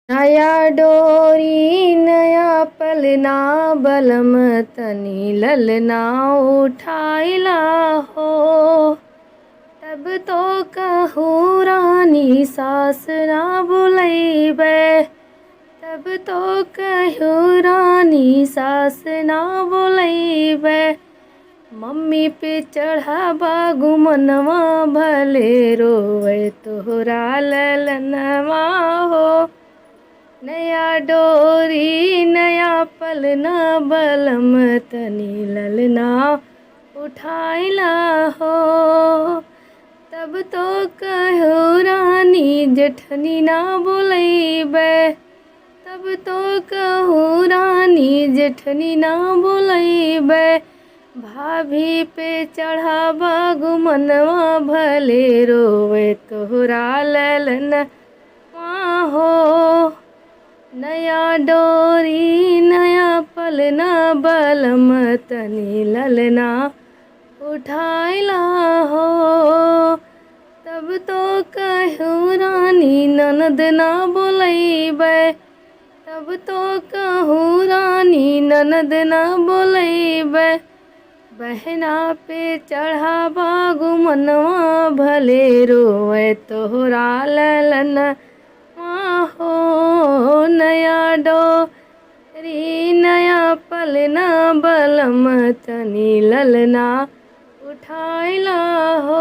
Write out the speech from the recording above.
नया डोरी नया पलना बलम तनी ललना उठाइला हो। तब तो कहूँ रानी सास ना बुलैबे, तब तो कहूँ रानी सास ना बुलैबे। मम्मी पे चढ़ा बागु मनवा भले रोवे तोहरा ललनवा हो। नया डोरी नया पलना बलम तनी ललना उठाइला हो। तब तो कहो रानी जेठनी ना बुलैबे, तब तो कहो रानी जेठनी ना बुलैबे। भाभी पे चढ़ा बागु मनवा भले रोवे तोहरा ललनवा हो। नया डोरी नया पलना बलम तनी ललना उठाइला हो। तब तो कहूँ रानी ननद ना बुलैबे, तब तो कहूँ रानी ननद ना बुलैबे। बहना पे चढ़ा बागु मनवा भले रोवे तोहरा ललनवा हो। नया डोरी नया पलना बलम तनी ललना उठाइला हो।